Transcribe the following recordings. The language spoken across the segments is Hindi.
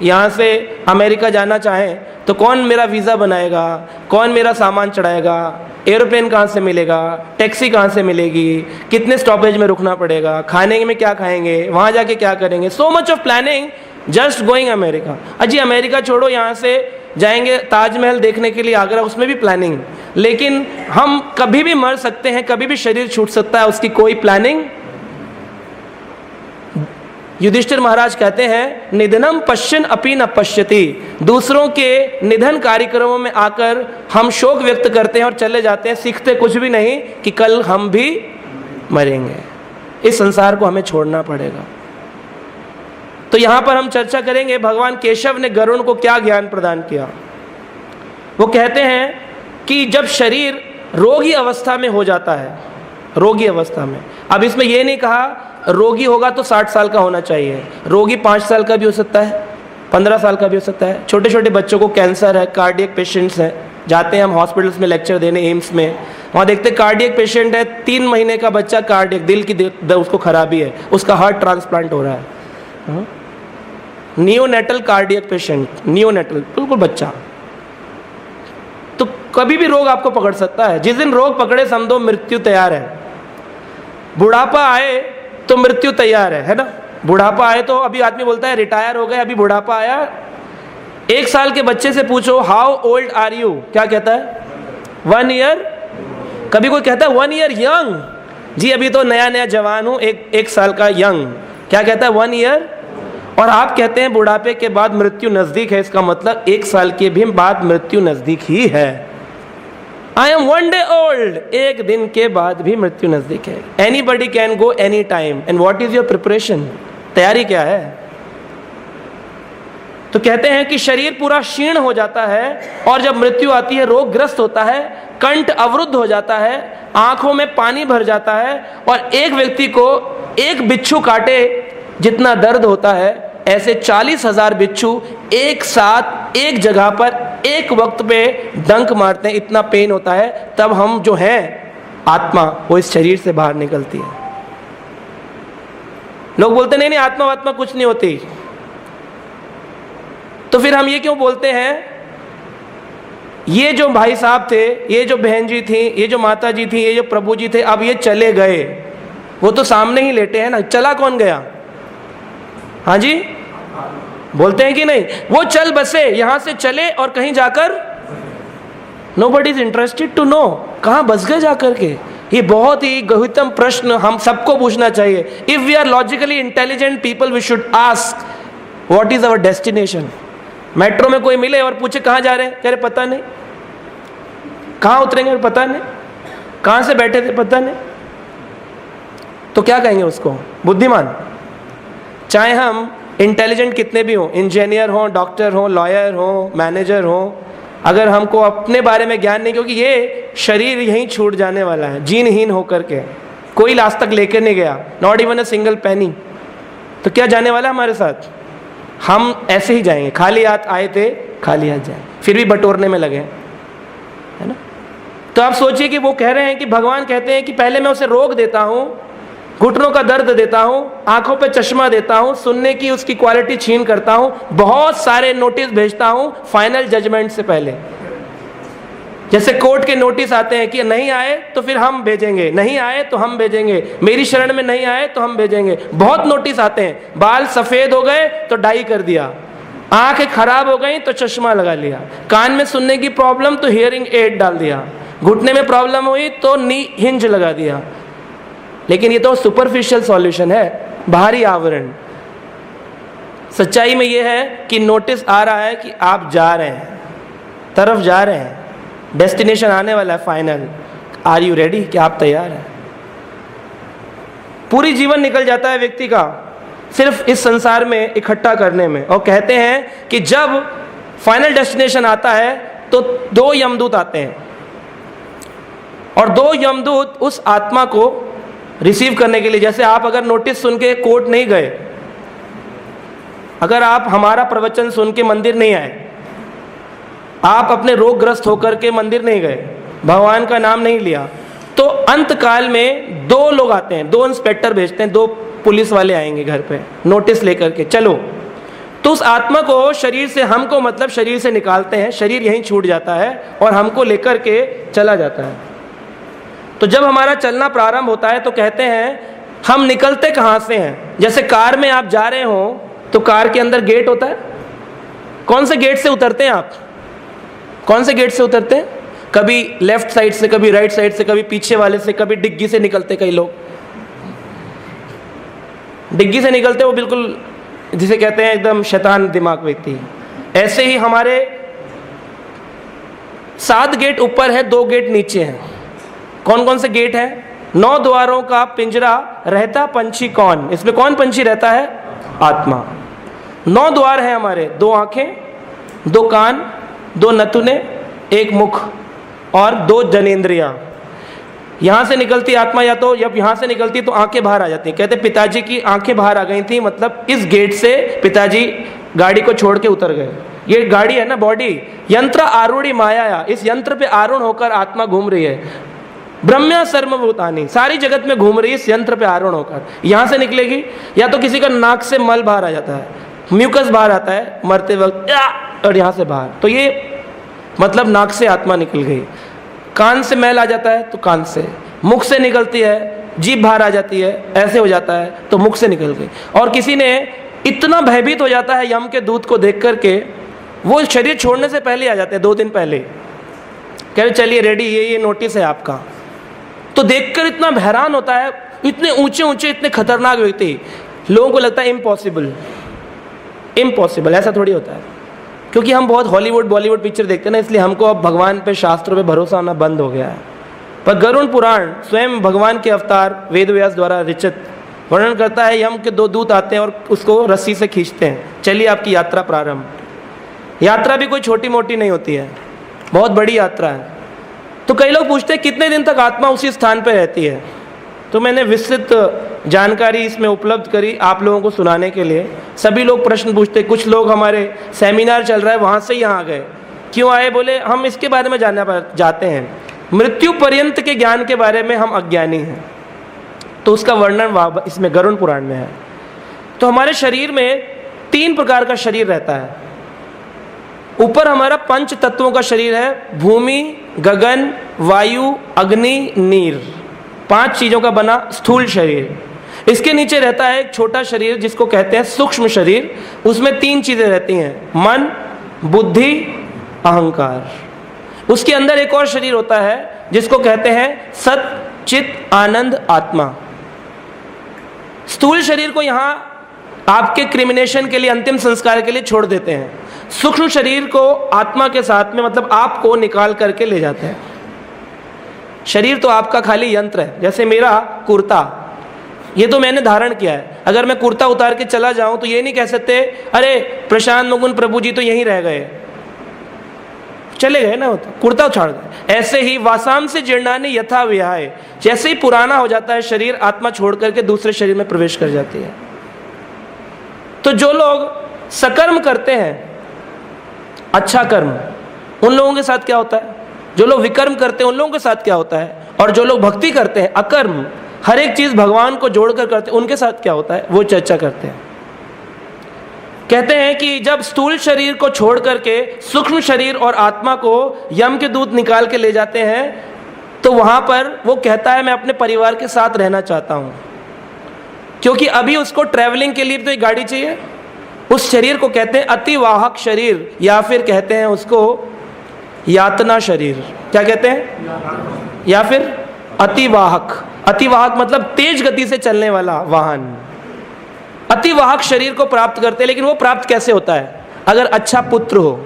यहाँ से अमेरिका जाना चाहें तो कौन मेरा वीज़ा बनाएगा, कौन मेरा सामान चढ़ाएगा, एरोप्लेन कहाँ से मिलेगा, टैक्सी कहाँ से मिलेगी, कितने स्टॉपेज में रुकना पड़ेगा, खाने में क्या खाएंगे, वहाँ जाके क्या करेंगे, so much of planning just going America. अजी अमेरिका छोड़ो, यहाँ से जाएंगे ताजमहल देखने के लिए आगरा, उसमें भी प्लानिंग। लेकिन हम कभी भी मर सकते हैं, कभी भी शरीर छूट सकता है, उसकी कोई प्लानिंग। युधिष्ठिर महाराज कहते हैं निधनम पश्यन अपि न पश्यति, दूसरों के निधन कार्यक्रमों में आकर हम शोक व्यक्त करते हैं और चले जाते हैं, सीखते कुछ भी नहीं कि कल हम भी मरेंगे, इस संसार को हमें छोड़ना पड़ेगा। तो यहां पर हम चर्चा करेंगे भगवान केशव ने गरुड़ को क्या ज्ञान प्रदान किया। वो कहते हैं कि जब शरीर रोगी अवस्था में हो जाता है, रोगी अवस्था में, अब इसमें यह नहीं कहा रोगी होगा तो 60 साल का होना चाहिए, रोगी 5 साल का भी हो सकता है, 15 साल का भी हो सकता है। छोटे छोटे बच्चों को कैंसर है, कार्डियक पेशेंट्स हैं, जाते हैं हम हॉस्पिटल्स में लेक्चर देने, एम्स में, वहाँ देखते हैं कार्डियक पेशेंट है, 3 महीने का बच्चा कार्डियक, दिल की उसको खराबी है, उसका हार्ट ट्रांसप्लांट हो रहा है। नियोनेटल कार्डियक पेशेंट, नियोनेटल बिल्कुल बच्चा। तो कभी भी रोग आपको पकड़ सकता है, जिस दिन रोग पकड़े समझो मृत्यु तैयार है। बुढ़ापा आए तो मृत्यु तैयार है ना। बुढ़ापा आए तो अभी आदमी बोलता है रिटायर हो गए, अभी बुढ़ापा आया। 1 साल के बच्चे से पूछो हाउ ओल्ड आर यू, क्या कहता है 1 ईयर। कभी कोई कहता है 1 ईयर यंग, जी अभी तो नया नया जवान हूं, 1 साल का यंग, क्या कहता है 1 ईयर। और आप कहते हैं बुढ़ापे के बाद मृत्यु नजदीक है, इसका मतलब 1 साल के भी बाद मृत्यु नजदीक ही है। आई एम 1 डे ओल्ड, 1 दिन के बाद भी मृत्यु नजदीक है। Anybody can go any time and what is your preparation, तैयारी क्या है। तो कहते हैं कि शरीर पूरा क्षीण हो जाता है और जब मृत्यु आती है रोगग्रस्त होता है, कंठ अवरुद्ध हो जाता है, आंखों में पानी भर जाता है और एक व्यक्ति को एक बिच्छू काटे जितना दर्द होता है, ऐसे 40,000 बिच्छू एक साथ एक जगह पर एक वक्त पे डंक मारते हैं, इतना पेन होता है। तब हम जो हैं आत्मा, वो इस शरीर से बाहर निकलती है। लोग बोलते नहीं आत्मा आत्मा कुछ नहीं होती, तो फिर हम ये क्यों बोलते हैं ये जो भाई साहब थे, ये जो बहन जी थी, ये जो माता जी थी, ये जो प्रभु जी थे, अब ये चले गए, वो तो सामने ही लेटे हैं ना, चला कौन गया। हाँ जी, बोलते हैं कि नहीं, वो चल बसे, यहां से चले और कहीं जाकर nobody is interested to know कहां बस गए जाकर के। ये बहुत ही गहनतम प्रश्न हम सबको पूछना चाहिए। If we are logically intelligent people we should ask what is our destination. Metro में कोई मिले और पूछे कहां जा रहे हैं, कह रहे पता नहीं, कहां उतरेंगे पता नहीं, कहां से बैठे थे पता नहीं, तो क्या कहेंगे उसको, बुद्धिमान। चाहे हम इंटेलिजेंट कितने भी हों, इंजीनियर हों, डॉक्टर हों, लॉयर हों, मैनेजर हों, अगर हमको अपने बारे में ज्ञान नहीं, क्योंकि ये शरीर यहीं छूट जाने वाला है जीनहीन होकर के, कोई आज तक लेकर नहीं गया, not even a single penny, तो क्या जाने वाला है हमारे साथ। हम ऐसे ही जाएंगे, खाली हाथ आए थे खाली हाथ जाए, फिर भी बटोरने में लगे, है ना। तो आप सोचिए कि वो कह रहे हैं कि भगवान कहते हैं कि पहले मैं उसे रोक देता हूँ, घुटनों का दर्द देता हूं, आंखों पे चश्मा देता हूं, सुनने की उसकी क्वालिटी छीन करता हूं, बहुत सारे नोटिस भेजता हूं फाइनल जजमेंट से पहले। जैसे कोर्ट के नोटिस आते हैं कि नहीं आए तो फिर हम भेजेंगे, नहीं आए तो हम भेजेंगे, मेरी शरण में नहीं आए तो हम भेजेंगे, बहुत नोटिस आते हैं। बाल सफेद हो गए तो डाई कर दिया, आंखें खराब हो गई तो चश्मा लगा लिया, कान में सुनने की प्रॉब्लम तो हियरिंग एड डाल दिया, घुटने में प्रॉब्लम हुई तो नी हिंज लगा दिया। लेकिन ये तो सुपरफिशियल सॉल्यूशन है, बाहरी आवरण। सच्चाई में ये है कि नोटिस आ रहा है कि आप जा रहे हैं, तरफ जा रहे हैं, डेस्टिनेशन आने वाला है फाइनल। आर यू रेडी, क्या आप तैयार हैं। पूरी जीवन निकल जाता है व्यक्ति का सिर्फ इस संसार में इकट्ठा करने में, और कहते हैं कि जब फाइनल डेस्टिनेशन आता है तो 2 यमदूत आते हैं और 2 यमदूत उस आत्मा को रिसीव करने के लिए, जैसे आप अगर नोटिस सुन के कोर्ट नहीं गए, अगर आप हमारा प्रवचन सुन के मंदिर नहीं आए, आप अपने रोगग्रस्त होकर के मंदिर नहीं गए, भगवान का नाम नहीं लिया, तो अंत काल में 2 लोग आते हैं, 2 इंस्पेक्टर भेजते हैं, 2 पुलिस वाले आएंगे घर पे नोटिस लेकर के, चलो तो उस आत्मा को शरीर से, हमको मतलब शरीर से निकालते हैं, शरीर यहीं छूट जाता है और हमको लेकर के चला जाता है। तो जब हमारा चलना प्रारंभ होता है तो कहते हैं हम निकलते कहाँ से हैं। जैसे कार में आप जा रहे हो तो कार के अंदर गेट होता है, कौन से गेट से उतरते हैं आप? कौन से गेट से उतरते हैं? कभी लेफ्ट साइड से, कभी राइट साइड से, कभी पीछे वाले से, कभी डिग्गी से निकलते। कई लोग डिग्गी से निकलते, वो बिल्कुल जिसे कहते हैं एकदम शैतान दिमाग व्यक्ति। ऐसे ही हमारे 7 गेट ऊपर है, 2 गेट नीचे हैं। कौन कौन से गेट हैं? 9 द्वारों का पिंजरा, रहता पंछी कौन? इसमें कौन पंछी रहता है? आत्मा। 9 द्वार हैं हमारे, 2 आंखें, 2 कान, 2 नथुने, 1 मुख और 2 जनेंद्रियां। यहाँ से निकलती आत्मा, या तो जब यहाँ से निकलती तो आंखें बाहर आ जाती हैं। कहते पिताजी की आंखें बाहर आ गई थी, मतलब इस गेट से पिताजी गाड़ी को छोड़ के उतर गए। ये गाड़ी है ना, बॉडी, यंत्र आरूढ़ी माया, इस यंत्र पे आरूढ़ होकर आत्मा घूम रही है। ब्रह्म्या सर्वभूतानि, सारी जगत में घूम रही है इस यंत्र पे आरूढ़ होकर। यहाँ से निकलेगी, या तो किसी का नाक से मल बाहर आ जाता है, म्यूकस बाहर आता है मरते वक्त, और यहाँ से बाहर, तो ये मतलब नाक से आत्मा निकल गई। कान से मैल आ जाता है तो कान से, मुख से निकलती है, जीभ बाहर आ जाती है, ऐसे हो जाता है तो मुख से निकल गई। और किसी ने इतना भयभीत हो जाता है यम के दूत को देख करके, वो शरीर छोड़ने से पहले आ जाते हैं, 2 दिन पहले, कह रहे चलिए रेडी, ये नोटिस है आपका। तो देखकर इतना हैरान होता है, इतने ऊंचे ऊंचे, इतने खतरनाक व्यक्ति, लोगों को लगता है इम्पॉसिबल, इम्पॉसिबल। ऐसा थोड़ी होता है, क्योंकि हम बहुत हॉलीवुड बॉलीवुड पिक्चर देखते हैं ना, इसलिए हमको अब भगवान पे, शास्त्रों पे भरोसा होना बंद हो गया है। पर गरुड़ पुराण स्वयं भगवान के अवतार वेद व्यास द्वारा रचित वर्णन करता है, यम के 2 दूत आते हैं और उसको रस्सी से खींचते हैं, चलिए आपकी यात्रा प्रारंभ। यात्रा भी कोई छोटी मोटी नहीं होती है, बहुत बड़ी यात्रा है। तो कई लोग पूछते हैं कितने दिन तक आत्मा उसी स्थान पर रहती है। तो मैंने विस्तृत जानकारी इसमें उपलब्ध करी आप लोगों को सुनाने के लिए। सभी लोग प्रश्न पूछते, कुछ लोग हमारे सेमिनार चल रहा है वहाँ से यहाँ आ गए, क्यों आए? बोले हम इसके बारे में जानना जाते हैं, मृत्यु पर्यंत के ज्ञान के बारे में हम अज्ञानी हैं। तो उसका वर्णन इसमें गरुड़ पुराण में है। तो हमारे शरीर में 3 प्रकार का शरीर रहता है। ऊपर हमारा 5 तत्वों का शरीर है, भूमि, गगन, वायु, अग्नि, नीर, 5 चीज़ों का बना स्थूल शरीर। इसके नीचे रहता है एक छोटा शरीर जिसको कहते हैं सूक्ष्म शरीर। उसमें 3 चीज़ें रहती हैं, मन, बुद्धि, अहंकार। उसके अंदर एक और शरीर होता है जिसको कहते हैं सत, चित, आनंद, आत्मा। स्थूल शरीर को यहाँ आपके क्रिमिनेशन के लिए, अंतिम संस्कार के लिए छोड़ देते हैं। सूक्ष्म शरीर को आत्मा के साथ में, मतलब आपको निकाल करके ले जाते हैं। शरीर तो आपका खाली यंत्र है। जैसे मेरा कुर्ता, ये तो मैंने धारण किया है। अगर मैं कुर्ता उतार के चला जाऊं तो ये नहीं कह सकते अरे प्रशांत मुकुंद प्रभु जी तो यहीं रह गए, चले गए ना, होता कुर्ता उछाड़ गए। ऐसे ही वासाम से जीर्णानि यथा विहाय, जैसे ही पुराना हो जाता है शरीर, आत्मा छोड़ करके दूसरे शरीर में प्रवेश कर जाती है। तो जो लोग सकर्म करते हैं, अच्छा कर्म, उन लोगों के साथ क्या होता है? जो लोग विकर्म करते हैं उन लोगों के साथ क्या होता है? और जो लोग भक्ति करते हैं, अकर्म, हर एक चीज भगवान को जोड़कर करते हैं, उनके साथ क्या होता है? वो चर्चा करते हैं। कहते हैं कि जब स्थूल शरीर को छोड़ करके सूक्ष्म शरीर और आत्मा को यम के दूत निकाल के ले जाते हैं, तो वहां पर वो कहता है मैं अपने परिवार के साथ रहना चाहता हूं, क्योंकि अभी उसको ट्रैवलिंग के लिए तो एक गाड़ी चाहिए। उस शरीर को कहते हैं अतिवाहक शरीर, या फिर कहते हैं उसको यातना शरीर। क्या कहते हैं? या फिर अतिवाहक। अतिवाहक मतलब तेज गति से चलने वाला वाहन। अतिवाहक शरीर को प्राप्त करते हैं। लेकिन वो प्राप्त कैसे होता है? अगर अच्छा पुत्र हो।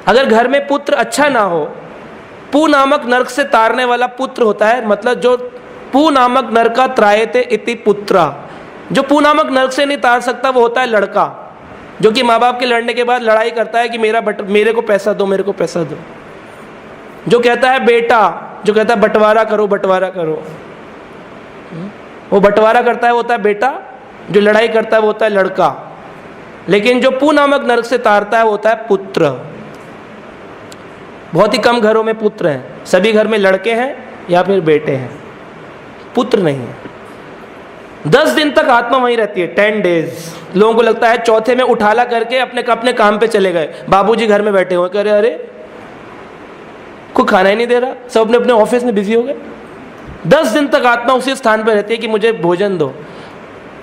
अगर घर में पुत्र अच्छा ना हो, पू नामक नरक से तारने वाला पुत्र होता है, मतलब जो पू नामक नरका त्रायते इति पुत्रा, जो पू नामक नरक से नहीं तार सकता वो होता है लड़का, जो कि माँ बाप के लड़ने के बाद लड़ाई करता है कि मेरे को पैसा दो, मेरे को पैसा दो। जो कहता है बेटा, जो कहता है बंटवारा करो, बंटवारा करो, वो बंटवारा करता है, वो होता है बेटा। जो लड़ाई करता है वो होता है लड़का। लेकिन जो पू नामक नरक से तारता है वो होता है पुत्र। बहुत ही कम घरों में पुत्र हैं, सभी घर में लड़के हैं या फिर बेटे हैं, पुत्र नहीं है। 10 दिन तक आत्मा वहीं रहती है, 10 days लोगों को लगता है चौथे में उठाला करके अपने अपने काम पे चले गए, बाबूजी घर में बैठे हुए, कह रहे अरे कोई खाना ही नहीं दे रहा, सब अपने अपने ऑफिस में बिजी हो गए। 10 दिन तक आत्मा उसी स्थान पर रहती है कि मुझे भोजन दो।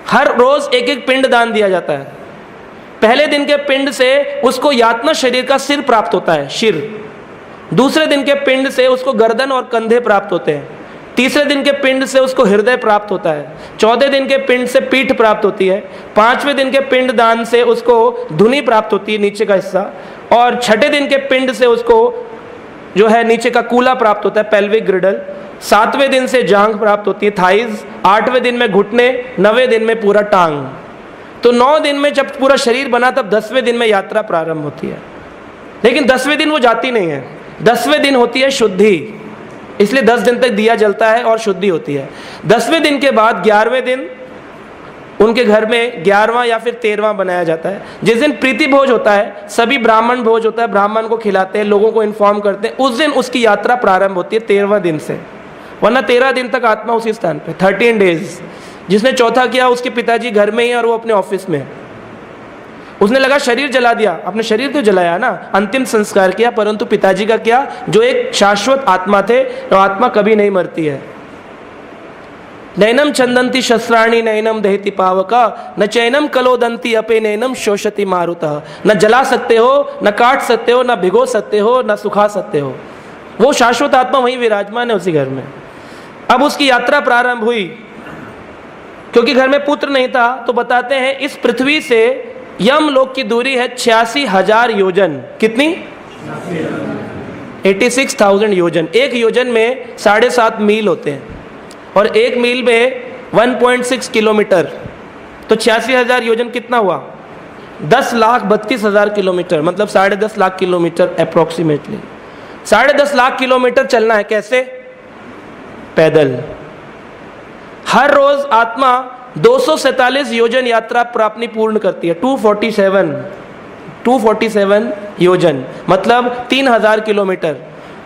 हर रोज एक एक पिंड दान दिया जाता है। पहले दिन के पिंड से उसको यातना शरीर का सिर प्राप्त होता है, सिर। दूसरे दिन के पिंड से उसको गर्दन और कंधे प्राप्त होते हैं। तीसरे दिन के पिंड से उसको हृदय प्राप्त होता है। 14 दिन के पिंड से पीठ प्राप्त होती है। 5वें दिन के पिंड दान से उसको धुनी प्राप्त होती है, नीचे का हिस्सा। और 6ठे दिन के पिंड से उसको जो है नीचे का कूला प्राप्त होता है, पेल्विक ग्रिडल। 7वें दिन से जांघ प्राप्त होती है, थाइज। 8वें दिन में घुटने, 9वें दिन में पूरा टांग। तो 9 दिन में जब पूरा शरीर बना तब 10वें दिन में यात्रा प्रारंभ होती है। लेकिन 10वें दिन वो जाती नहीं है, 10वें दिन होती है शुद्धि, इसलिए 10 दिन तक दिया जलता है और शुद्धि होती है। 10वें दिन के बाद 11वें दिन उनके घर में 11वां या फिर 13वां बनाया जाता है, जिस दिन प्रीति भोज होता है, सभी ब्राह्मण भोज होता है, ब्राह्मण को खिलाते हैं, लोगों को इन्फॉर्म करते हैं। उस दिन उसकी यात्रा प्रारंभ होती है 13वां दिन से, वरना 13 दिन तक आत्मा उसी स्थान पे, 13 डेज। जिसने चौथा किया उसके पिताजी घर में ही और वो अपने ऑफिस में। उसने लगा शरीर जला दिया, अपने शरीर तो जलाया ना, अंतिम संस्कार किया, परंतु पिताजी का क्या, जो एक शाश्वत आत्मा थे, तो आत्मा कभी नहीं मरती है। नैनम चंदंती शस्त्राणी नैनम दहति पावका न चैनम कलोदंती अपे नैनम शोषति मारुतः। न जला सकते हो, न काट सकते हो, न भिगो सकते हो, न सुखा सकते हो। वो शाश्वत आत्मा वहीं विराजमान है उसी घर में। अब उसकी यात्रा प्रारंभ हुई, क्योंकि घर में पुत्र नहीं था, तो बताते हैं इस पृथ्वी से यम लोक की दूरी है 86,000 योजन। कितनी? 86,000 योजन। एक योजन में 7.5 मील होते हैं और एक मील में 1.6 किलोमीटर, तो 86,000 योजन कितना हुआ? 10,32,000 किलोमीटर, मतलब 10.5 lakh kilometre approximately. 10.5 lakh kilometre चलना है, कैसे? पैदल। हर रोज आत्मा 247 योजन यात्रा अपनी पूर्ण करती है। 247 योजन मतलब 3,000 किलोमीटर।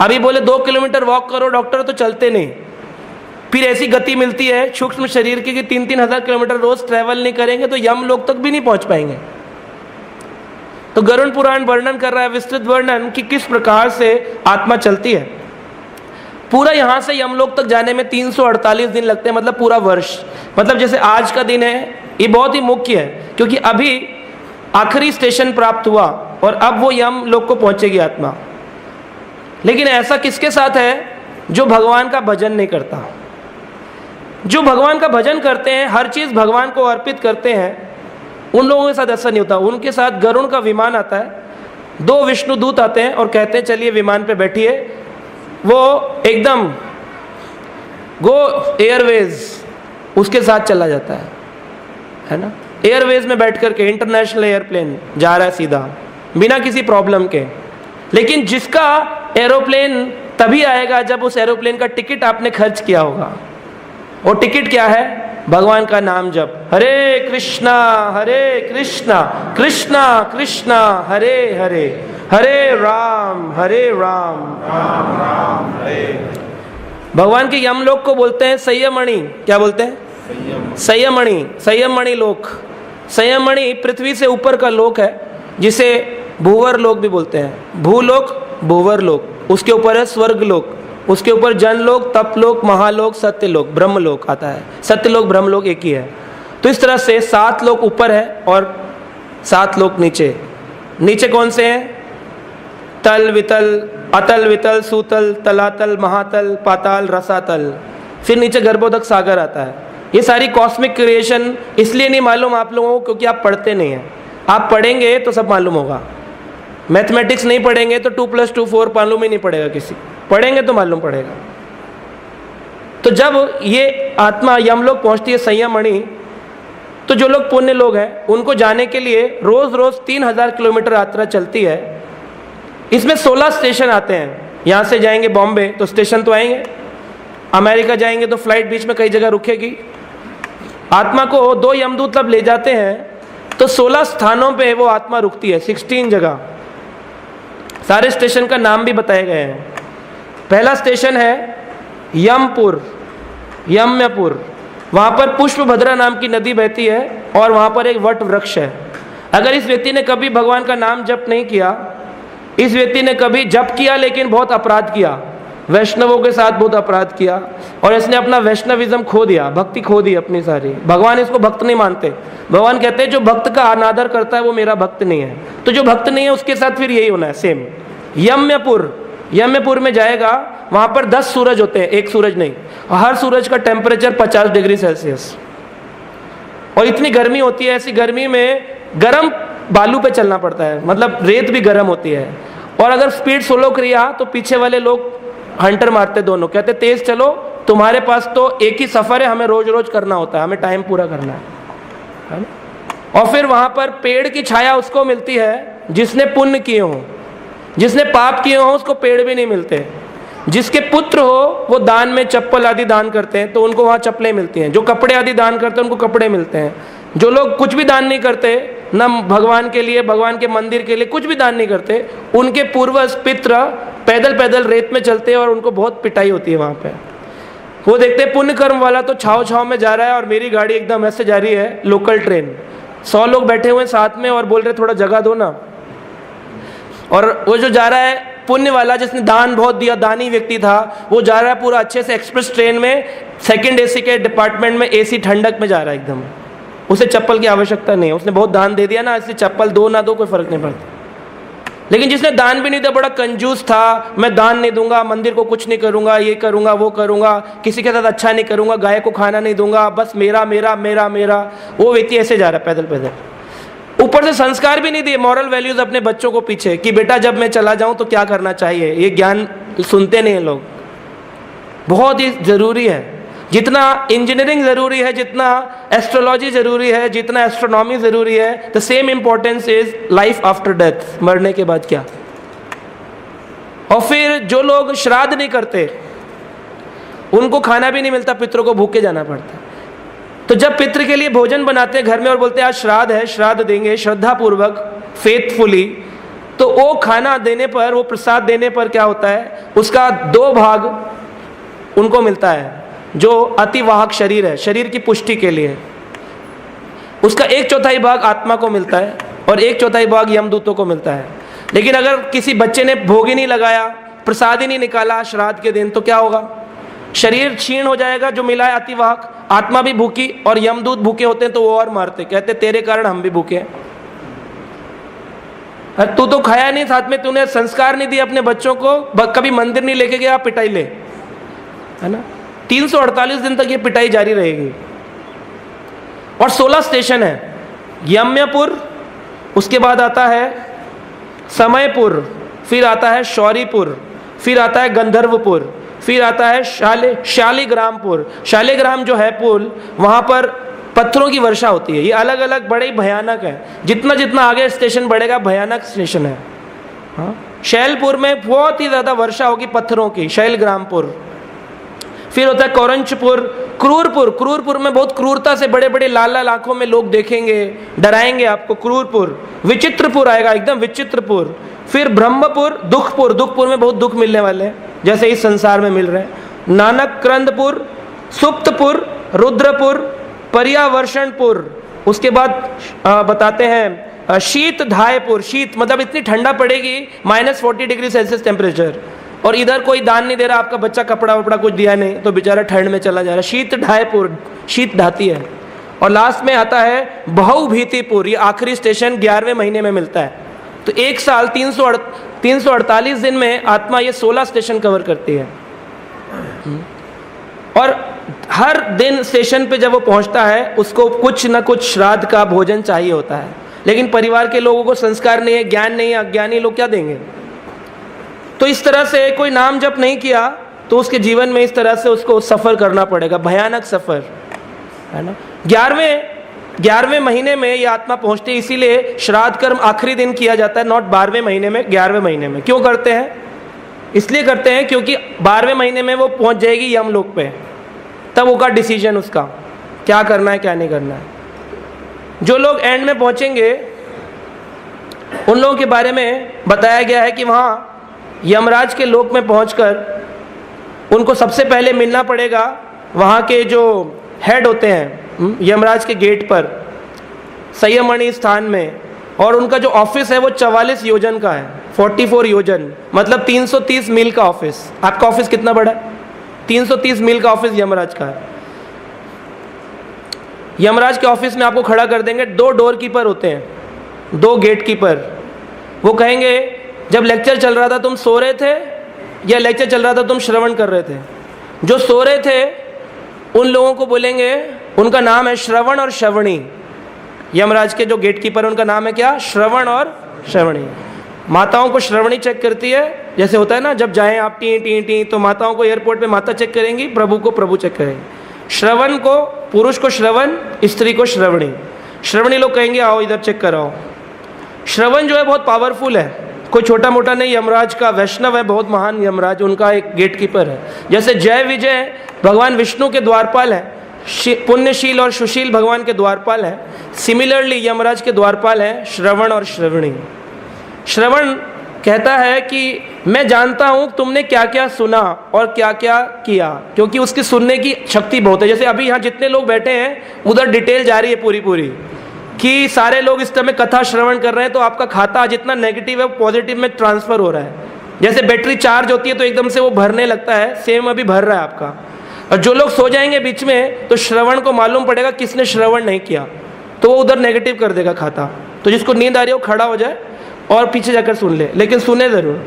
अभी बोले 2 किलोमीटर वॉक करो डॉक्टर, तो चलते नहीं। फिर ऐसी गति मिलती है सूक्ष्म शरीर की कि 3,000 किलोमीटर रोज ट्रैवल नहीं करेंगे तो यम लोक तक भी नहीं पहुंच पाएंगे। तो गरुड़ पुराण वर्णन कर रहा है, विस्तृत वर्णन, कि किस प्रकार से आत्मा चलती है। पूरा यहाँ से यमलोक तक जाने में 348 दिन लगते हैं, मतलब पूरा वर्ष। मतलब जैसे आज का दिन है, ये बहुत ही मुख्य है, क्योंकि अभी आखिरी स्टेशन प्राप्त हुआ और अब वो यमलोक को पहुंचेगी आत्मा। लेकिन ऐसा किसके साथ है? जो भगवान का भजन नहीं करता। जो भगवान का भजन करते हैं, हर चीज भगवान को अर्पित करते हैं, उन लोगों के साथ ऐसा नहीं होता। उनके साथ गरुड़ का विमान आता है, 2 विष्णु दूत आते हैं और कहते हैं चलिए विमान पे बैठिए। वो एकदम गो एयरवेज उसके साथ चला जाता है ना। एयरवेज में बैठ करके इंटरनेशनल एयरप्लेन जा रहा है सीधा, बिना किसी प्रॉब्लम के। लेकिन जिसका एरोप्लेन तभी आएगा जब उस एरोप्लेन का टिकट आपने खर्च किया होगा। वो टिकट क्या है? भगवान का नाम जप, हरे कृष्णा कृष्णा कृष्णा हरे हरे, हरे राम राम राम हरे। भगवान के यमलोक को बोलते हैं संयमणि। क्या बोलते हैं? संयमणि। संयमणि लोक। संयमणि पृथ्वी से ऊपर का लोक है, जिसे भूवर लोक भी बोलते हैं। भूलोक, भूवर लोक। उसके ऊपर है स्वर्ग लोक, उसके ऊपर जनलोक, तपलोक, महालोक, सत्यलोक, ब्रह्मलोक आता है। सत्यलोक ब्रह्मलोक एक ही है। तो इस तरह से 7 लोक ऊपर है और 7 लोक नीचे। नीचे कौन से हैं? तल वितल, अतल वितल, सूतल, तलातल, महातल, पाताल, रसातल। फिर नीचे गर्भोदक सागर आता है। ये सारी कॉस्मिक क्रिएशन इसलिए नहीं मालूम आप लोगों को क्योंकि आप पढ़ते नहीं हैं। आप पढ़ेंगे तो सब मालूम होगा। मैथमेटिक्स नहीं पढ़ेंगे तो 2 + 2 4 मालूम ही नहीं पड़ेगा किसी। पढ़ेंगे तो मालूम पड़ेगा। तो जब ये आत्मा यमलोक पहुंचती है संयमणि, तो जो लोग पुण्य लोग हैं उनको जाने के लिए रोज रोज 3,000 किलोमीटर यात्रा चलती है। इसमें 16 स्टेशन आते हैं। यहाँ से जाएंगे बॉम्बे तो स्टेशन तो आएंगे, अमेरिका जाएंगे तो फ्लाइट बीच में कई जगह रुकेगी। आत्मा को 2 यमदूत तब ले जाते हैं तो 16 स्थानों पे वो आत्मा रुकती है, 16 जगह। सारे स्टेशन का नाम भी बताए गए हैं। पहला स्टेशन है यमपुर, यम्यपुर। वहाँ पर पुष्पभद्रा नाम की नदी बहती है और वहाँ पर एक वट वृक्ष है। अगर इस व्यक्ति ने कभी भगवान का नाम जप नहीं किया, इस व्यक्ति ने कभी जप किया लेकिन बहुत अपराध किया, वैष्णवों के साथ बहुत अपराध किया और इसने अपना वैष्णविज्म खो दिया, भक्ति खो दी अपनी सारी, भगवान इसको भक्त नहीं मानते। भगवान कहते हैं जो भक्त का अनादर करता है वो मेरा भक्त नहीं है। तो जो भक्त नहीं है उसके साथ फिर यही होना है सेम। यम्यपुर में जाएगा, वहाँ पर 10 सूरज होते हैं, एक सूरज नहीं, हर सूरज का टेम्परेचर 50 डिग्री सेल्सियस और इतनी गर्मी होती है। ऐसी गर्मी में गर्म बालू पे चलना पड़ता है, मतलब रेत भी गर्म होती है। और अगर स्पीड स्लो किया तो पीछे वाले लोग हंटर मारते, दोनों कहते तेज चलो, तुम्हारे पास तो एक ही सफर है, हमें रोज रोज करना होता है, हमें टाइम पूरा करना है ना। और फिर वहां पर पेड़ की छाया उसको मिलती है जिसने पुण्य किए हों, जिसने पाप किए हों उसको पेड़ भी नहीं मिलते। जिसके पुत्र हो वो दान में चप्पल आदि दान करते हैं तो उनको वहाँ चप्पलें मिलती हैं, जो कपड़े आदि दान करते हैं उनको कपड़े मिलते हैं। जो लोग कुछ भी दान नहीं करते, न भगवान के लिए, भगवान के मंदिर के लिए कुछ भी दान नहीं करते, उनके पूर्वज पित्र पैदल पैदल रेत में चलते हैं और उनको बहुत पिटाई होती है वहाँ पे। वो देखते हैं पुण्य कर्म वाला तो छाव छाव में जा रहा है और मेरी गाड़ी एकदम ऐसे जा रही है, लोकल ट्रेन, 100 लोग बैठे हुए साथ में और बोल रहे थोड़ा जगह दो ना। और वो जो जा रहा है पुण्य वाला, जिसने दान बहुत दिया, दानी व्यक्ति था, वो जा रहा है पूरा अच्छे से एक्सप्रेस ट्रेन में, सेकंड एसी के डिपार्टमेंट में, एसी ठंडक में जा रहा है एकदम। उसे चप्पल की आवश्यकता नहीं है, उसने बहुत दान दे दिया ना, इसलिए चप्पल दो ना दो कोई फर्क नहीं पड़ता। लेकिन जिसने दान भी नहीं दिया, बड़ा कंजूस था, मैं दान नहीं दूंगा, मंदिर को कुछ नहीं करूंगा, ये करूंगा वो करूंगा, किसी के साथ अच्छा नहीं करूंगा, गाय को खाना नहीं दूंगा, बस मेरा मेरा मेरा मेरा, वो व्यक्ति ऐसे जा रहा है पैदल पैदल। ऊपर से संस्कार भी नहीं दिए, मॉरल वैल्यूज अपने बच्चों को पीछे कि बेटा जब मैं चला जाऊं तो क्या करना चाहिए, ये ज्ञान सुनते नहीं हैं लोग। बहुत ही जरूरी है, जितना इंजीनियरिंग जरूरी है, जितना एस्ट्रोलॉजी जरूरी है, जितना एस्ट्रोनॉमी जरूरी है, the same importance is life after death, मरने के बाद क्या। और फिर जो लोग श्राद्ध नहीं करते उनको खाना भी नहीं मिलता, पितरों को भूखे जाना पड़ता। तो जब पितृ के लिए भोजन बनाते हैं घर में और बोलते हैं आज श्राद्ध है, श्राद्ध देंगे श्रद्धा पूर्वक, फेथफुली, तो वो खाना देने पर, वो प्रसाद देने पर क्या होता है, उसका 2 भाग उनको मिलता है जो अतिवाहक शरीर है, शरीर की पुष्टि के लिए। उसका 1/4 भाग आत्मा को मिलता है और 1/4 भाग यमदूतों को मिलता है। लेकिन अगर किसी बच्चे ने भोग ही नहीं लगाया, प्रसाद ही नहीं निकाला श्राद्ध के दिन, तो क्या होगा, शरीर क्षीण हो जाएगा जो मिला है अतिवाहक, आत्मा भी भूखी, और यमदूत भूखे होते हैं तो वो और मारते, कहते तेरे कारण हम भी भूखे हैं। तू तो खाया नहीं, साथ में तूने संस्कार नहीं दिया अपने बच्चों को, कभी मंदिर नहीं लेके गया, पिटाई ले, है ना। 348 दिन तक ये पिटाई जारी रहेगी। और 16 स्टेशन है, यम्यपुर, उसके बाद आता है समयपुर, फिर आता है शौरीपुर, फिर आता है गंधर्वपुर, फिर आता है शालिग्रामपुर। शालिग्राम जो है पुल, वहाँ पर पत्थरों की वर्षा होती है। ये अलग अलग बड़े भयानक है, जितना जितना आगे स्टेशन बढ़ेगा भयानक स्टेशन है। हाँ, शैलपुर में बहुत ही ज़्यादा वर्षा होगी पत्थरों की, शैलग्रामपुर। फिर होता है कौरंचपुर, क्रूरपुर, क्रूरपुर में बहुत क्रूरता से बड़े बड़े लाल लाल आंखों में लोग देखेंगे, डराएंगे आपको, क्रूरपुर। विचित्रपुर आएगा, एकदम विचित्रपुर। फिर ब्रह्मपुर, दुखपुर, दुखपुर में बहुत दुख मिलने वाले हैं जैसे इस संसार में मिल रहे हैं। नानकक्रंदपुर, सुप्तपुर, रुद्रपुर, पर्यावर्षणपुर। उसके बाद बताते हैं शीतधायपुर, शीत मतलब इतनी ठंडा पड़ेगी, -40 डिग्री सेल्सियस टेम्परेचर, और इधर कोई दान नहीं दे रहा, आपका बच्चा कपड़ा वपड़ा कुछ दिया नहीं तो बेचारा ठंड में चला जा रहा है। शीतधायपुर, शीत ढाती है। और लास्ट में आता है बहुभीतिपुर, ये आखिरी स्टेशन 11वें महीने में मिलता है। तो एक साल 348 दिन में आत्मा ये 16 स्टेशन कवर करती है। और हर दिन स्टेशन पे जब वो पहुंचता है उसको कुछ ना कुछ श्राद्ध का भोजन चाहिए होता है। लेकिन परिवार के लोगों को संस्कार नहीं है, ज्ञान नहीं है, अज्ञानी लोग क्या देंगे। तो इस तरह से कोई नाम जप नहीं किया तो उसके जीवन में इस तरह से उसको सफ़र करना पड़ेगा, भयानक सफ़र, है ना। 11वें महीने में ये आत्मा पहुंचती है, इसीलिए श्राद्ध कर्म आखिरी दिन किया जाता है, नॉट 12वें महीने में, 11वें महीने में। क्यों करते हैं, इसलिए करते हैं क्योंकि 12वें महीने में वो पहुंच जाएगी यमलोक पे, तब होगा डिसीजन उसका क्या करना है क्या नहीं करना है। जो लोग एंड में पहुंचेंगे उन लोगों के बारे में बताया गया है कि वहाँ यमराज के लोक में पहुंचकर उनको सबसे पहले मिलना पड़ेगा वहाँ के जो हेड होते हैं यमराज के गेट पर संयमणि स्थान में, और उनका जो ऑफिस है वो 44 योजन का है, 44 योजन मतलब 330 मील का ऑफिस। आपका ऑफिस कितना बड़ा है? 330 मील का ऑफिस यमराज का है। यमराज के ऑफिस में आपको खड़ा कर देंगे, 2 डोर कीपर होते हैं, 2 गेट कीपर। वो कहेंगे जब लेक्चर चल रहा था तुम सो रहे थे या लेक्चर चल रहा था तुम श्रवण कर रहे थे? जो सो रहे थे उन लोगों को बोलेंगे, उनका नाम है श्रवण और श्रवणी। यमराज के जो गेट कीपर उनका नाम है क्या? श्रवण और श्रवणी। माताओं को श्रवणी चेक करती है, जैसे होता है ना जब जाएं आप टी टी टी, तो माताओं को एयरपोर्ट पे माता चेक करेंगी, प्रभु को प्रभु चेक करेंगे। श्रवण को, पुरुष को श्रवण, स्त्री को श्रवणी। श्रवणी लोग कहेंगे आओ इधर चेक कराओ। श्रवण जो है बहुत पावरफुल है, कोई छोटा मोटा नहीं, यमराज का वैष्णव है, बहुत महान यमराज, उनका एक गेट कीपर है। जैसे जय विजय भगवान विष्णु के द्वारपाल है, पुण्यशील और सुशील भगवान के द्वारपाल है, सिमिलरली यमराज के द्वारपाल हैं श्रवण और श्रवणी। श्रवण कहता है कि मैं जानता हूँ तुमने क्या क्या सुना और क्या क्या किया, क्योंकि उसकी सुनने की शक्ति बहुत है। जैसे अभी यहाँ जितने लोग बैठे हैं उधर डिटेल जा रही है पूरी पूरी कि सारे लोग इस समय कथा श्रवण कर रहे हैं, तो आपका खाता जितना नेगेटिव है वो पॉजिटिव में ट्रांसफर हो रहा है। जैसे बैटरी चार्ज होती है तो एकदम से वो भरने लगता है, सेम अभी भर रहा है आपका। और जो लोग सो जाएंगे बीच में तो श्रवण को मालूम पड़ेगा किसने श्रवण नहीं किया, तो वो उधर नेगेटिव कर देगा खाता। तो जिसको नींद आ रही है वो खड़ा हो जाए और पीछे जाकर सुन ले, लेकिन सुने जरूर।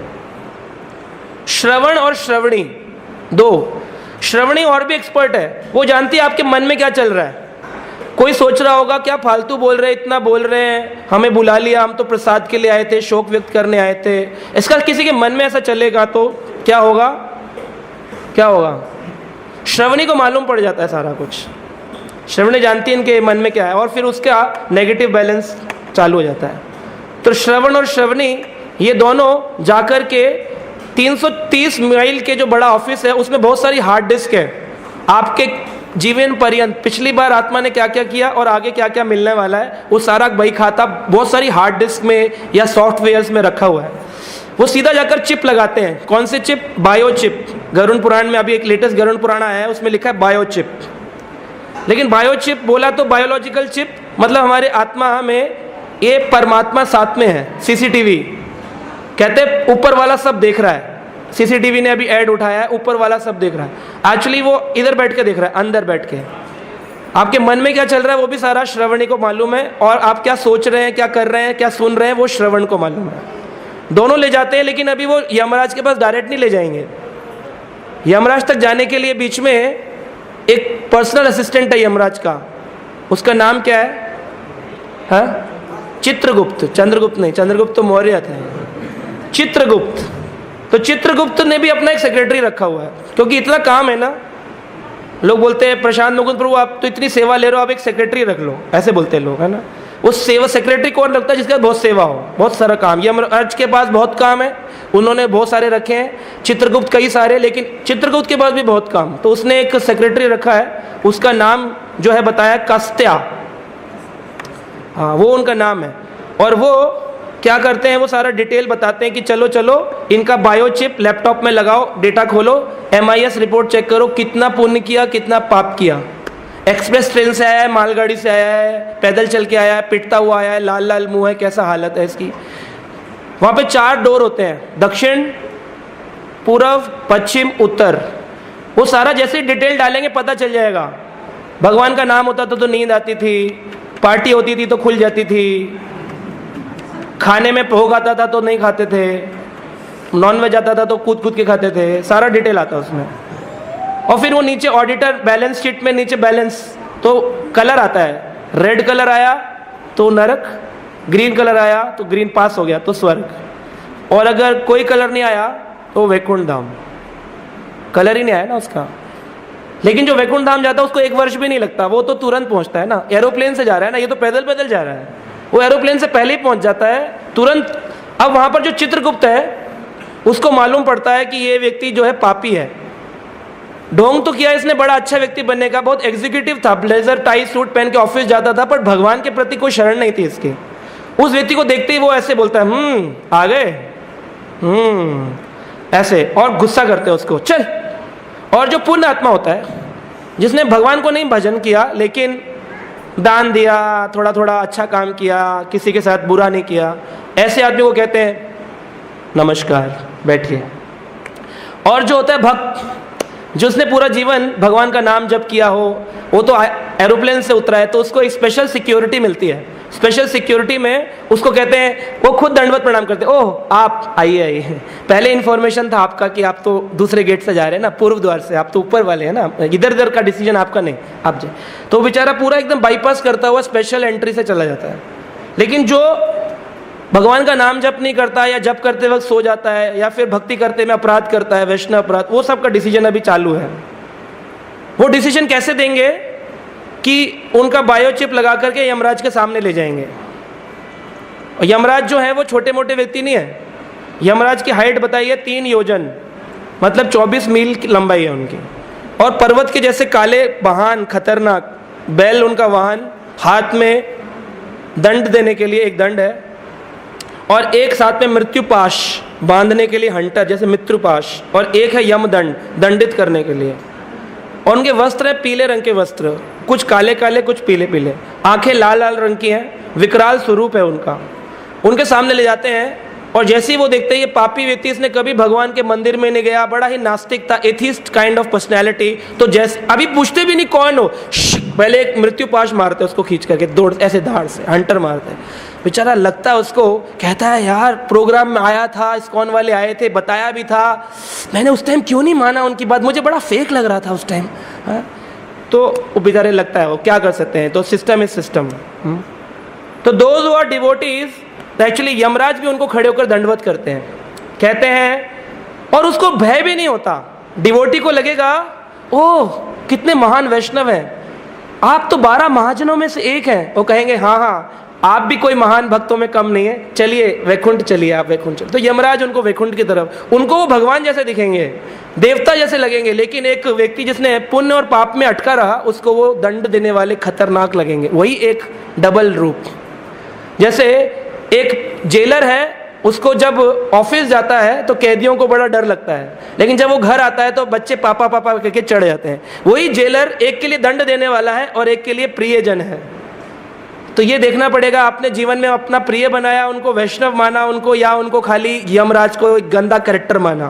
श्रवण और श्रवणी 2। श्रवणी और भी एक्सपर्ट है, वो जानती है आपके मन में क्या चल रहा है। कोई सोच रहा होगा क्या फालतू बोल रहे हैं, इतना बोल रहे हैं, हमें बुला लिया, हम तो प्रसाद के लिए आए थे, शोक व्यक्त करने आए थे। इसका किसी के मन में ऐसा चलेगा तो क्या होगा? क्या होगा? श्रवणी को मालूम पड़ जाता है सारा कुछ। श्रवणी जानती है इनके मन में क्या है, और फिर उसका नेगेटिव बैलेंस चालू हो जाता है। तो श्रवण और श्रवणी ये दोनों जाकर के 330 मील के जो बड़ा ऑफिस है उसमें बहुत सारी हार्ड डिस्क है, आपके जीवन पर्यंत पिछली बार आत्मा ने क्या क्या किया और आगे क्या क्या मिलने वाला है वो सारा बही खाता बहुत सारी हार्ड डिस्क में या सॉफ्टवेयर्स में रखा हुआ है। वो सीधा जाकर चिप लगाते हैं। कौन से chip? Bio chip. Garuda Purana में अभी एक लेटेस्ट गरुड़ पुराण आया है, उसमें लिखा है बायो चिप। लेकिन बायो चिप बोला तो बायोलॉजिकल चिप, मतलब हमारे आत्मा में ये परमात्मा साथ में है। सीसीटीवी कहते हैं ऊपर वाला सब देख रहा है। सीसीटीवी ने अभी ऐड उठाया है, ऊपर वाला सब देख रहा है। एक्चुअली वो इधर बैठ के देख रहा है, अंदर बैठ के। आपके मन में क्या चल रहा है वो भी सारा श्रवणी को मालूम है, और आप क्या सोच रहे हैं, क्या कर रहे हैं, क्या सुन रहे हैं वो श्रवण को मालूम है। दोनों ले जाते हैं, लेकिन अभी वो यमराज के पास डायरेक्ट नहीं ले जाएंगे। यमराज तक जाने के लिए बीच में एक पर्सनल असिस्टेंट है यमराज का, उसका नाम क्या है? हाँ, चित्रगुप्त। चंद्रगुप्त नहीं, चंद्रगुप्त तो मौर्य थे, चित्रगुप्त। तो चित्रगुप्त ने भी अपना एक सेक्रेटरी रखा हुआ है, क्योंकि इतना काम है ना। लोग बोलते हैं प्रशांत मुकुंद प्रभु आप तो इतनी सेवा ले रहे हो, आप एक सेक्रेटरी रख लो, ऐसे बोलते हैं लोग, है ना। वो सेवा सेक्रेटरी कौन रखता है? जिसका बहुत सेवा हो, बहुत सारा काम। यमराज के पास बहुत काम है, उन्होंने बहुत सारे रखे हैं। चित्रगुप्त कई सारे, लेकिन चित्रगुप्त के पास भी बहुत काम, तो उसने एक सेक्रेटरी रखा है, उसका नाम जो है बताया कस्त्या। हाँ, वो उनका नाम है। और वो क्या करते हैं, वो सारा डिटेल बताते हैं कि चलो चलो इनका बायो चिप लैपटॉप में लगाओ, डेटा खोलो, MIS रिपोर्ट चेक करो, कितना पुण्य किया, कितना पाप किया। एक्सप्रेस ट्रेन से आया है, मालगाड़ी से आया है, पैदल चल के आया है, पिटता हुआ आया है, लाल लाल मुंह है, कैसा हालत है इसकी। वहाँ पे 4 डोर होते हैं, दक्षिण, पूर्व, पश्चिम, उत्तर। वो सारा जैसे डिटेल डालेंगे पता चल जाएगा। भगवान का नाम होता तो नींद आती थी, पार्टी होती थी तो खुल जाती थी, खाने में भोग आता था तो नहीं खाते थे, नॉनवेज आता था तो कूद कूद के खाते थे, सारा डिटेल आता उसमें। और फिर वो नीचे ऑडिटर बैलेंस शीट में नीचे बैलेंस तो कलर आता है, रेड कलर आया तो नरक, ग्रीन कलर आया तो ग्रीन पास हो गया तो स्वर्ग, और अगर कोई कलर नहीं आया तो वैकुंठ धाम। कलर ही नहीं आया ना उसका। लेकिन जो वैकुंठ धाम जाता है उसको 1 वर्ष भी नहीं लगता, वो तो तुरंत पहुंचता है ना। एरोप्लेन से जा रहा है ना, ये तो पैदल पैदल जा रहा है, वो एरोप्लेन से पहले ही पहुंच जाता है तुरंत। अब वहां पर जो चित्रगुप्त है उसको मालूम पड़ता है कि ये व्यक्ति जो है पापी है। ढोंग तो किया इसने बड़ा अच्छा व्यक्ति बनने का, बहुत एग्जीक्यूटिव था, ब्लेजर टाई सूट पहन के ऑफिस जाता था, पर भगवान के प्रति कोई शरण नहीं थी इसकी। उस व्यक्ति को देखते ही वो ऐसे बोलता है आ गए, ऐसे, और गुस्सा करते हैं उसको, चल। और जो पुण्य आत्मा होता है जिसने भगवान को नहीं भजन किया लेकिन दान दिया, थोड़ा थोड़ा अच्छा काम किया, किसी के साथ बुरा नहीं किया, ऐसे आदमी को कहते हैं नमस्कार, बैठिए। और जो होता है भक्त, जिसने पूरा जीवन भगवान का नाम जप किया हो, वो तो एरोप्लेन से उतरा है तो उसको एक स्पेशल सिक्योरिटी मिलती है। स्पेशल सिक्योरिटी में उसको कहते हैं, वो खुद दंडवत प्रणाम करते हैं, ओह आप आइए आइए, पहले इन्फॉर्मेशन था आपका कि आप तो दूसरे गेट से जा रहे हैं ना, पूर्व द्वार से, आप तो ऊपर वाले हैं ना, इधर उधर का डिसीजन आपका नहीं, आप जाए। तो बेचारा पूरा एकदम बाईपास करता हुआ स्पेशल एंट्री से चला जाता है। लेकिन जो भगवान का नाम जप नहीं करता, या जप करते वक्त सो जाता है, या फिर भक्ति करते में अपराध करता है, वैष्णव अपराध, वो सब का डिसीजन अभी चालू है। वो डिसीजन कैसे देंगे कि उनका बायोचिप लगा करके यमराज के सामने ले जाएंगे। और यमराज जो है वो छोटे मोटे व्यक्ति नहीं है। यमराज की हाइट बताइए 3 योजन, मतलब 24 मील की लंबाई है उनकी। और पर्वत के जैसे काले वाहन, खतरनाक बैल उनका वाहन, हाथ में दंड देने के लिए एक दंड है, और एक साथ में मृत्युपाश बांधने के लिए हंटर जैसे मृत्युपाश, और एक है यमदंड दंडित करने के लिए। और उनके वस्त्र है पीले रंग के वस्त्र, कुछ काले काले कुछ पीले पीले, आंखें लाल लाल रंग की हैं, विकराल स्वरूप है उनका। उनके सामने ले जाते हैं, और जैसे ही वो देखते हैं ये पापी व्यक्ति, इसने कभी भगवान के मंदिर में नहीं गया, बड़ा ही नास्तिक था, एथिस्ट काइंड ऑफ पर्सनैलिटी, तो जैसे अभी पूछते भी नहीं कौन हो, पहले एक मृत्युपाश मारते उसको खींच करके, दौड़ ऐसे धाड़ से हंटर मारते। बेचारा लगता है उसको, कहता है यार प्रोग्राम में आया था, इस्कॉन वाले आए थे, बताया भी था, मैंने उस टाइम क्यों नहीं माना उनकी बात, मुझे बड़ा फेक लग रहा था उस टाइम। तो वो बेचारे लगता है, वो क्या कर सकते हैं, तो सिस्टम इज सिस्टम। तो those who are devotees, actually Yamraj भी उनको खड़े होकर दंडवत करते हैं, कहते हैं, और उसको भय भी नहीं होता। डिवोटी को लगेगा ओह कितने महान वैष्णव हैं, आप तो 12 महाजनों में से एक हैं। वो कहेंगे हाँ हाँ आप भी कोई महान भक्तों में कम नहीं है, चलिए वैकुंठ चलिए, आप वैकुंठ चलिए। तो यमराज उनको वैकुंठ की तरफ, उनको वो भगवान जैसे दिखेंगे, देवता जैसे लगेंगे, लेकिन एक व्यक्ति जिसने पुण्य और पाप में अटका रहा, उसको वो दंड देने वाले खतरनाक लगेंगे। वही एक डबल रूप। जैसे एक जेलर है, उसको जब ऑफिस जाता है तो कैदियों को बड़ा डर लगता है, लेकिन जब वो घर आता है तो बच्चे पापा पापा करके चढ़ जाते हैं। वही जेलर एक के लिए दंड देने वाला है और एक के लिए प्रियजन है। तो ये देखना पड़ेगा, आपने जीवन में अपना प्रिय बनाया, उनको वैष्णव माना उनको, या उनको खाली यमराज को एक गंदा कैरेक्टर माना।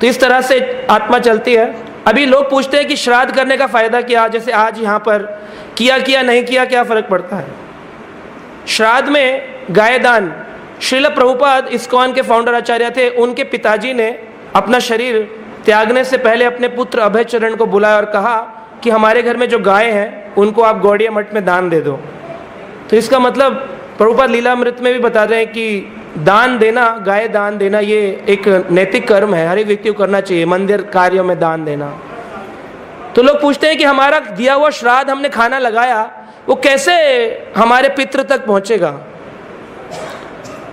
तो इस तरह से आत्मा चलती है। अभी लोग पूछते हैं कि श्राद्ध करने का फायदा क्या, जैसे आज यहाँ पर किया नहीं किया क्या फर्क पड़ता है। श्राद्ध में गाय दान, श्रील प्रभुपाद इस्कॉन के फाउंडर आचार्य थे, उनके पिताजी ने अपना शरीर त्यागने से पहले अपने पुत्र अभय चरण को बुलाया और कहा कि हमारे घर में जो गाय हैं उनको आप गौड़िया मठ में दान दे दो। तो इसका मतलब प्रभुपाद लीलामृत में भी बताते हैं कि दान देना, गाय दान देना, ये एक नैतिक कर्म है, हर एक व्यक्ति को करना चाहिए, मंदिर कार्यों में दान देना। तो लोग पूछते हैं कि हमारा दिया हुआ श्राद्ध हमने खाना लगाया, वो कैसे हमारे पितृ तक पहुंचेगा।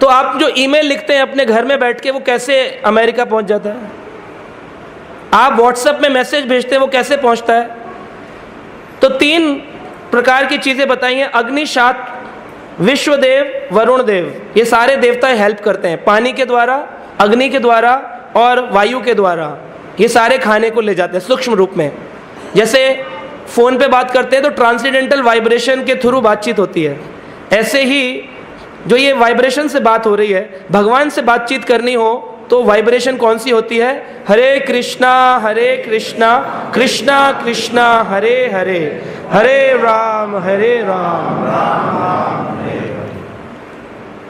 तो आप जो ईमेल लिखते हैं अपने घर में बैठ के, वो कैसे अमेरिका पहुंच जाता है। आप व्हाट्सएप में मैसेज भेजते हैं, वो कैसे पहुंचता है। तो 3 प्रकार की चीजें बताई हैं, अग्नि, शात, विश्वदेव, वरुण देव। ये सारे देवता हेल्प करते हैं, पानी के द्वारा, अग्नि के द्वारा और वायु के द्वारा। ये सारे खाने को ले जाते हैं सूक्ष्म रूप में। जैसे फोन पे बात करते हैं तो ट्रांसेंडेंटल वाइब्रेशन के थ्रू बातचीत होती है, ऐसे ही जो ये वाइब्रेशन से बात हो रही है, भगवान से बातचीत करनी हो तो वाइब्रेशन कौन सी होती है, हरे कृष्णा कृष्णा कृष्णा हरे हरे, हरे राम राम राम।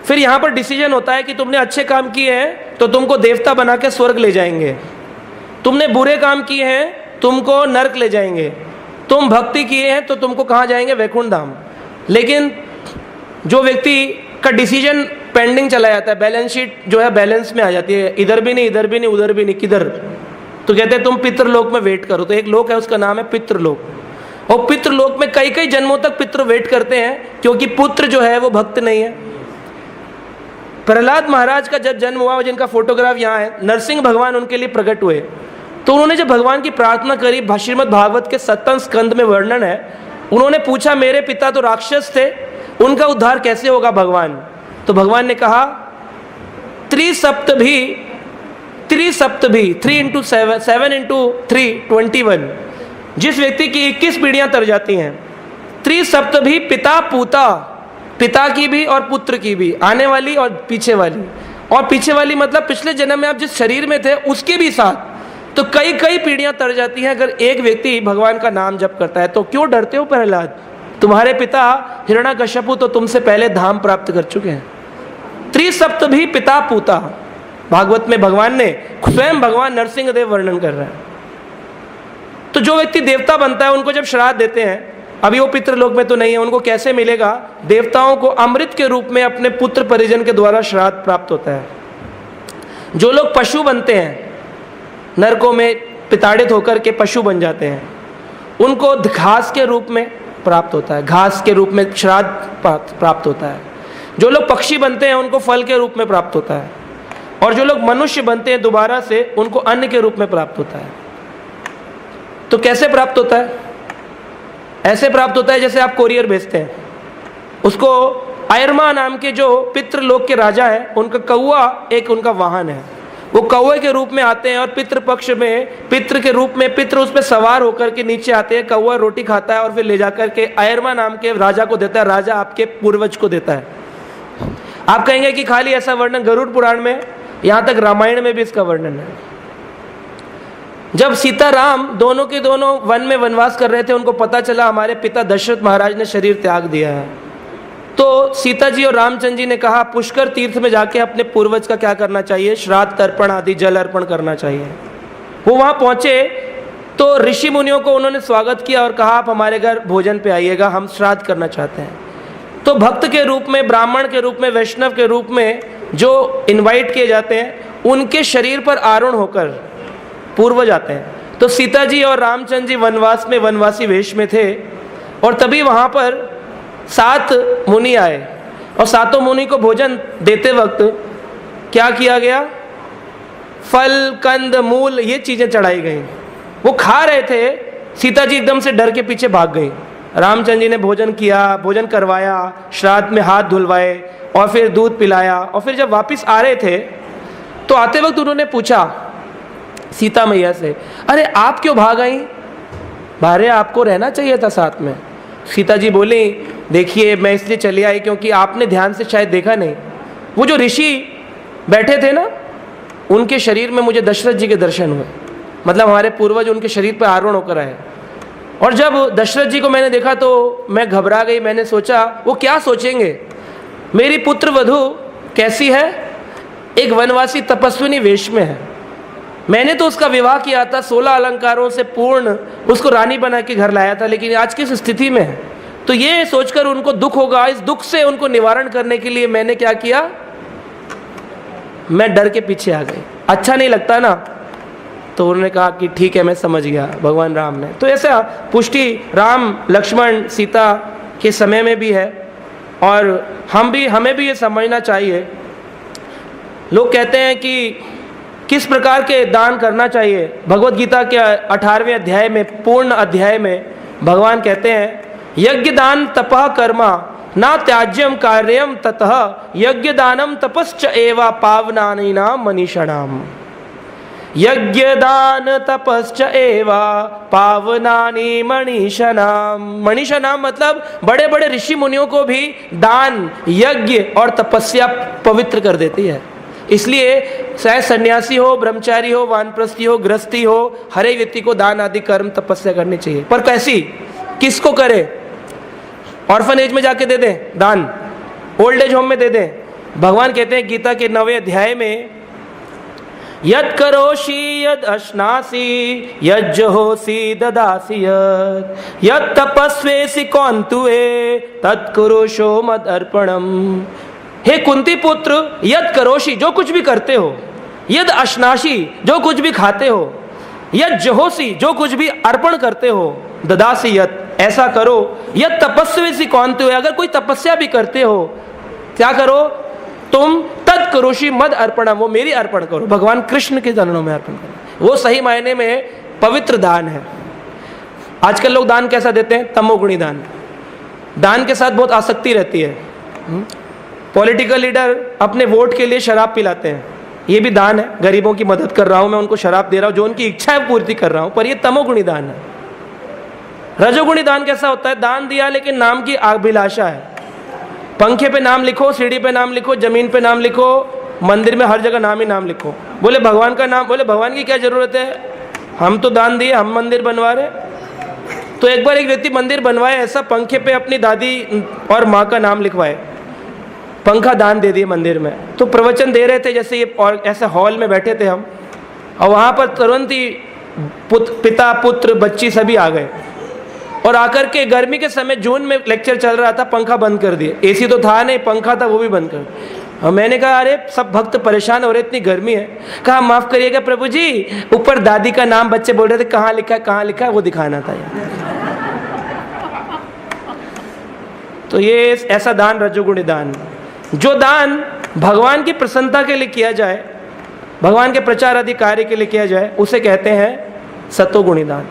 फिर यहाँ पर डिसीजन होता है कि तुमने अच्छे काम किए हैं तो तुमको देवता बना के स्वर्ग ले जाएंगे, तुमने बुरे काम किए हैं तुमको नरक ले जाएंगे, तुम भक्ति किए हैं तो तुमको कहाँ जाएंगे, वैकुंठ धाम। लेकिन जो व्यक्ति का डिसीजन पेंडिंग चला जाता है, बैलेंस शीट जो है बैलेंस में आ जाती है, इधर भी नहीं उधर भी नहीं, किधर, तो कहते हैं तुम पितृलोक में वेट करो। तो एक लोक है, उसका नाम है पितृलोक। और पितृलोक में कई कई जन्मों तक पितृ वेट करते हैं, क्योंकि पुत्र जो है वो भक्त नहीं है। प्रहलाद महाराज का जब जन्म हुआ, जिनका फोटोग्राफ यहाँ है, नरसिंह भगवान उनके लिए प्रकट हुए। तो उन्होंने जब भगवान की प्रार्थना करी, श्रीमद् भागवत के 7वें स्कंद में वर्णन है, उन्होंने पूछा मेरे पिता तो राक्षस थे, उनका उद्धार कैसे होगा भगवान। तो भगवान ने कहा 3 सप्तभी 3 × 7 7 × 3 21, जिस व्यक्ति की 21 पीढ़ियां तर जाती हैं, त्रिसप्तभी पिता पूता, पिता की भी और पुत्र की भी, आने वाली और पीछे वाली, और पीछे वाली मतलब पिछले जन्म में आप जिस शरीर में थे उसके भी साथ, तो कई कई पीढ़ियां तर जाती हैं अगर एक व्यक्ति भगवान का नाम जप करता है। तो क्यों डरते हो प्रहलाद? तुम्हारे पिता हिरण्याकश्यपु तो तुमसे पहले धाम प्राप्त कर चुके हैं। त्रिसप्तभी पिता पूता, भागवत में भगवान ने, स्वयं भगवान नरसिंह देव वर्णन कर रहे हैं। तो जो व्यक्ति देवता बनता है उनको जब श्राद्ध देते हैं, अभी वो पितृलोक में तो नहीं है, उनको कैसे मिलेगा? देवताओं को अमृत के रूप में अपने पुत्र परिजन के द्वारा श्राद्ध प्राप्त होता है। जो लोग पशु बनते हैं, नरकों में पिताड़ित होकर के पशु बन जाते हैं, उनको घास के रूप में प्राप्त होता है, घास के रूप में श्राद्ध प्राप्त होता है। जो लोग पक्षी बनते हैं उनको फल के रूप में प्राप्त होता है, और जो लोग मनुष्य बनते हैं दोबारा से, उनको अन्न के रूप में प्राप्त होता है। तो कैसे प्राप्त होता है? ऐसे प्राप्त होता है जैसे आप कोरियर भेजते हैं, उसको आयरमा नाम के जो पितृलोक के राजा हैं, उनका कौवा एक उनका वाहन है, वो कौवे के रूप में आते हैं और पितृ पक्ष में पितृ के रूप में पितृ उस पर सवार होकर के नीचे आते हैं। कौवा रोटी खाता है और फिर ले जाकर के आयरमा नाम के राजा को देता है, राजा आपके पूर्वज को देता है। आप कहेंगे कि खाली ऐसा वर्णन गरुड़ पुराण में, यहाँ तक रामायण में भी इसका वर्णन है। जब सीता राम दोनों के दोनों वन में वनवास कर रहे थे, उनको पता चला हमारे पिता दशरथ महाराज ने शरीर त्याग दिया है, तो सीता जी और रामचंद्र जी ने कहा पुष्कर तीर्थ में जाके अपने पूर्वज का क्या करना चाहिए? श्राद्ध तर्पण आदि जल अर्पण करना चाहिए। वो वहाँ पहुँचे तो ऋषि मुनियों को उन्होंने स्वागत किया और कहा आप हमारे घर भोजन पे आइएगा, हम श्राद्ध करना चाहते हैं। तो भक्त के रूप में, ब्राह्मण के रूप में, वैष्णव के रूप में जो इनवाइट किए जाते हैं, उनके शरीर पर आरूढ़ होकर पूर्वज आते हैं। तो सीता जी और रामचंद्र जी वनवास में वनवासी वेश में थे, और तभी वहाँ पर 7 मुनि आए, और 7 मुनि को भोजन देते वक्त क्या किया गया? फल, कंद, मूल, ये चीज़ें चढ़ाई गई। वो खा रहे थे, सीता जी एकदम से डर के पीछे भाग गई। रामचंद्र जी ने भोजन किया, भोजन करवाया, श्राद्ध में हाथ धुलवाए और फिर दूध पिलाया, और फिर जब वापस आ रहे थे तो आते वक्त उन्होंने पूछा सीता मैया से, अरे आप क्यों भाग आई? भारे आपको रहना चाहिए था साथ में। सीता जी बोली, देखिए मैं इसलिए चली आई क्योंकि आपने ध्यान से शायद देखा नहीं, वो जो ऋषि बैठे थे ना, उनके शरीर में मुझे दशरथ जी के दर्शन हुए, मतलब हमारे पूर्वज उनके शरीर पर आरूढ़ होकर आए। और जब दशरथ जी को मैंने देखा तो मैं घबरा गई। मैंने सोचा वो क्या सोचेंगे, मेरी पुत्र वधू कैसी है? एक वनवासी तपस्विनी वेश में है। मैंने तो उसका विवाह किया था, 16 अलंकारों से पूर्ण उसको रानी बना के घर लाया था, लेकिन आज किस स्थिति में है? तो ये सोचकर उनको दुख होगा। इस दुख से उनको निवारण करने के लिए मैंने क्या किया? मैं डर के पीछे आ गई। अच्छा नहीं लगता ना? तो उन्होंने कहा कि ठीक है, मैं समझ गया, भगवान राम ने। तो ऐसा पुष्टि राम, लक्ष्मण, सीता के समय में भी है, और हमें भी ये समझना चाहिए। लोग कहते हैं कि किस प्रकार के दान करना चाहिए। भगवत गीता के 18वें अध्याय में, पूर्ण अध्याय में भगवान कहते हैं, यज्ञ दान तपः कर्मा ना त्याज्यम कार्यम ततः यज्ञ दानम तपश्च एवा पावनानीनाम मनीषणाम। यज्ञ दान तपश्च एवा पावनानी मनीषणाम। मनीषणाम मतलब बड़े बड़े ऋषि मुनियों को भी दान, यज्ञ और तपस्या पवित्र कर देती है। इसलिए चाहे सन्यासी हो, ब्रह्मचारी हो, वानप्रस्थी हो, गृहस्थी हो, हर एक व्यक्ति को दान आदि कर्म तपस्या करनी चाहिए। पर कैसी, किसको करे? ऑर्फनेज में जाके दे दें दान, ओल्ड एज होम में दे दें। भगवान कहते हैं गीता के 9वें अध्याय में, यद करोषि यद अश्नासी यज्जहोसी ददासी यद तपस्वेसी कौंतुए तत्कुरुषो मद अर्पणम। हे कुंती पुत्र, यद करोषि, जो कुछ भी करते हो, यद अश्नाशी, जो कुछ भी खाते हो, यद जहोसी, जो कुछ भी अर्पण करते हो, ददासी यद, ऐसा करो। यद तपस्वी कौनते हो, अगर कोई तपस्या भी करते हो, क्या करो तुम? तद करोषि मद अर्पणम, वो मेरी अर्पण करो, भगवान कृष्ण के चरणों में अर्पण करो। वो सही मायने में पवित्र दान है। आजकल लोग दान कैसा देते हैं? तमोगुणी दान। दान के साथ बहुत आसक्ति रहती है। पॉलिटिकल लीडर अपने वोट के लिए शराब पिलाते हैं, ये भी दान है। गरीबों की मदद कर रहा हूँ मैं, उनको शराब दे रहा हूँ, जो उनकी इच्छा है पूर्ति कर रहा हूँ, पर ये तमोगुणी दान है। रजोगुणी दान कैसा होता है? दान दिया लेकिन नाम की अभिलाषा है। पंखे पे नाम लिखो, सीढ़ी पे नाम लिखो, जमीन पे नाम लिखो, मंदिर में हर जगह नाम ही नाम लिखो। बोले भगवान का नाम, बोले भगवान की क्या जरूरत है, हम तो दान दिए, हम मंदिर बनवा रहे। तो एक बार एक व्यक्ति मंदिर बनवाए, ऐसा पंखे पे अपनी दादी और माँ का नाम लिखवाए, पंखा दान दे दिए मंदिर में। तो प्रवचन दे रहे थे जैसे ये, और ऐसे हॉल में बैठे थे हम, और वहाँ पर तुरंत ही पिता पुत्र बच्ची सभी आ गए, और आकर के गर्मी के समय जून में लेक्चर चल रहा था, पंखा बंद कर दिए। एसी तो था नहीं, पंखा था वो भी बंद कर। और मैंने कहा अरे सब भक्त परेशान हो रहे, इतनी गर्मी है। कहा माफ करिएगा प्रभु जी, ऊपर दादी का नाम बच्चे बोल रहे थे, कहाँ लिखा है कहाँ लिखा है, वो दिखाना था। तो ये ऐसा दान रजोगुणी दान। जो दान भगवान की प्रसन्नता के लिए किया जाए, भगवान के प्रचार आदि कार्य के लिए किया जाए, उसे कहते हैं सतोगुणी दान।